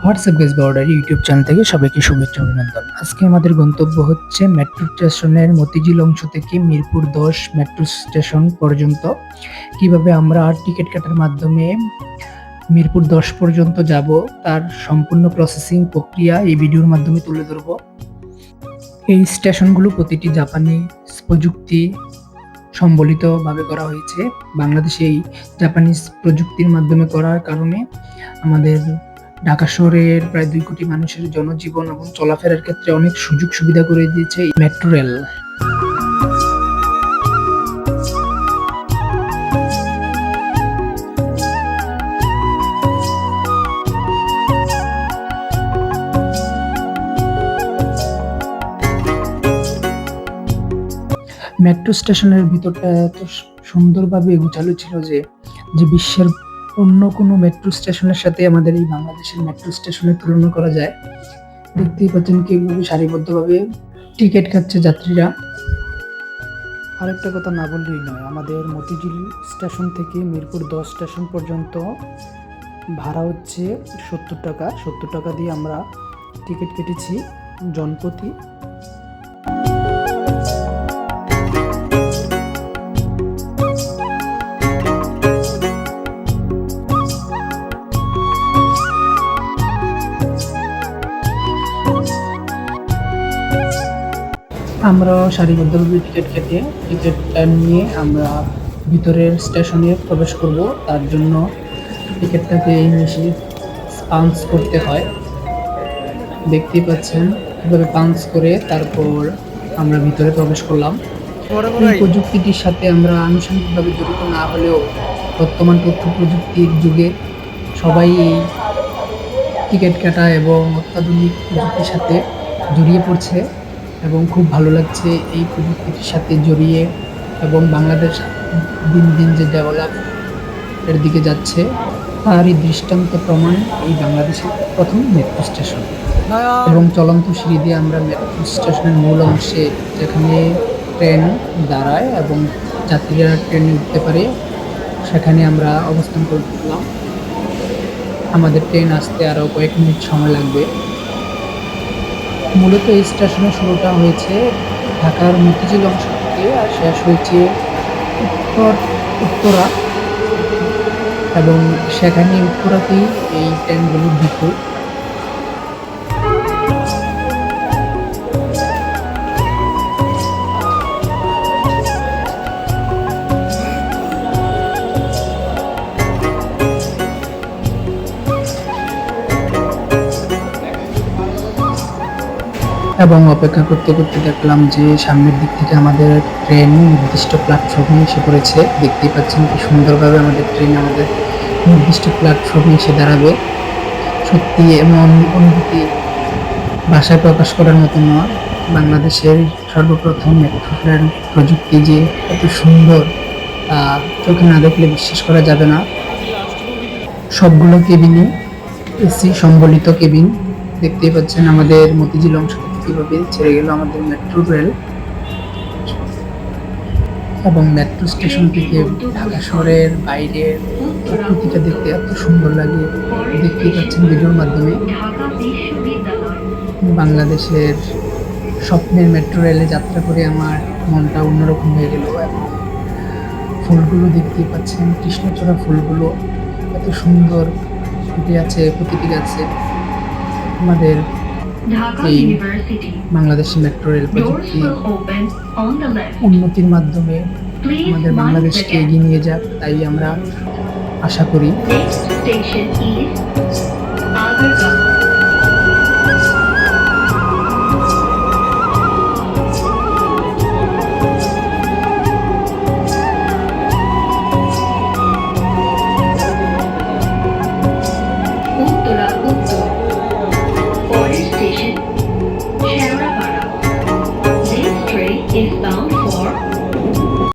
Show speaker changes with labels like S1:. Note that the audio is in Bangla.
S1: WhatsApp guys border YouTube channel থেকে সবাইকে শুভেচ্ছা অভিনন্দন। আজকে আমাদের গন্তব্য হচ্ছে মেট্রো স্টেশনের মতিঝিল অংশ থেকে মিরপুর 10 মেট্রো স্টেশন পর্যন্ত। কিভাবে আমরা টিকিট কাটার মাধ্যমে মিরপুর 10 পর্যন্ত যাব তার সম্পূর্ণ প্রসেসিং প্রক্রিয়া এই ভিডিওর মাধ্যমে তুলে ধরব। এই স্টেশনগুলো প্রতিটি জাপানি প্রযুক্তি সম্বলিতভাবে করা হয়েছে। বাংলাদেশে এই জাপানিজ প্রযুক্তির মাধ্যমে করার কারণে আমাদের ঢাকা শহরের প্রায় 2 কোটি মানুষের জনজীবন এবং চলাফেরার ক্ষেত্রে অনেক সুযোগ সুবিধা করে দিয়েছে এই মেট্রো রেল। মেট্রো স্টেশনের ভিতরটা এত সুন্দরভাবে গোছালো ছিল যে বিশ্বের অন্য কোনো মেট্রো স্টেশনের সাথে আমাদের এই বাংলাদেশের মেট্রো স্টেশনের তুলনা করা যায়। দেখতেই পাচ্ছেন কিভাবে সারিবদ্ধভাবে টিকিট কাটছে যাত্রীরা। আরেকটা কথা না বললেই নয়, আমাদের মতিঝিল স্টেশন থেকে মিরপুর 10 স্টেশন পর্যন্ত ভাড়া হচ্ছে 70 টাকা। 70 টাকা দিয়ে আমরা টিকিট কেটেছি জনপ্রতি। আমরা সারিবদ্ধভাবে টিকিট কেটে টিকিটটা নিয়ে আমরা ভিতরের স্টেশনে প্রবেশ করব। তার জন্য টিকিটটাকে এই মেশিনে পাঞ্চ করতে হয়। দেখতেই পাচ্ছেন কীভাবে পাঞ্চ করে তারপর আমরা ভিতরে প্রবেশ করলাম। এই প্রযুক্তিটির সাথে আমরা আনুষঙ্গিকভাবে জড়িত না হলেও বর্তমান তথ্য প্রযুক্তির যুগে সবাই এই টিকিট কাটা এবং অত্যাধুনিক প্রযুক্তির সাথে জড়িয়ে পড়ছে এবং খুব ভালো লাগছে এই প্রযুক্তির সাথে জড়িয়ে। এবং বাংলাদেশ দিন দিন যে ডেভেলপের দিকে যাচ্ছে তারই দৃষ্টান্ত প্রমাণ এই বাংলাদেশের প্রথম মেট্রো স্টেশন। এবং চলন্ত সিঁড়ি দিয়ে আমরা মেট্রো স্টেশনের মূল অংশে, যেখানে ট্রেন দাঁড়ায় এবং যাত্রীরা ট্রেনে উঠতে পারে, সেখানে আমরা অবস্থান করলাম। আমাদের ট্রেন আসতে আরও কয়েক মিনিট সময় লাগবে। মূলত এই স্টেশনের শুরুটা হয়েছে ঢাকার মতিঝিল অংশ থেকে আর শেষ হয়েছে উত্তরা, এবং সেখানে উত্তরাতেই এই ট্রেনগুলো ঢুকতো। এবং অপেক্ষা করতে করতে দেখলাম যে সামনের দিক থেকে আমাদের ট্রেন নির্দিষ্ট প্ল্যাটফর্মে এসে পড়েছে। দেখতেই পাচ্ছেন কি সুন্দরভাবে আমাদের ট্রেন আমাদের নির্দিষ্ট প্ল্যাটফর্মে এসে দাঁড়াবে। সত্যি এমন অনুভূতি ভাষায় প্রকাশ করার মতো নয়। বাংলাদেশের সর্বপ্রথম মেট্রো রেল প্রযুক্তি যে এত সুন্দর, চোখে না দেখলে বিশ্বাস করা যাবে না। সবগুলো কেবিনই এসি সম্বলিত কেবিন। দেখতেই পাচ্ছেন আমাদের মতিঝিল অংশ কিভাবে ছেড়ে গেল আমাদের মেট্রো রেল। এবং মেট্রো স্টেশন থেকে ঢাকা শহরের বাইরের প্রকৃতিটা দেখতে এত সুন্দর লাগে। দেখতেই পাচ্ছেন ভিডিওর মাধ্যমে। বাংলাদেশের স্বপ্নের মেট্রো রেলে যাত্রা করে আমার মনটা অন্যরকম হয়ে গেল। এবং ফুলগুলো দেখতেই পাচ্ছেন, কৃষ্ণচূড়া ফুলগুলো এত সুন্দর ফুটে আছে প্রতিটি গাছে। আমাদের এই বাংলাদেশি মেট্রো রেল প্রযুক্তি উন্নতির মাধ্যমে আমাদের বাংলাদেশকে এগিয়ে নিয়ে যাক, তাই আমরা আশা করি।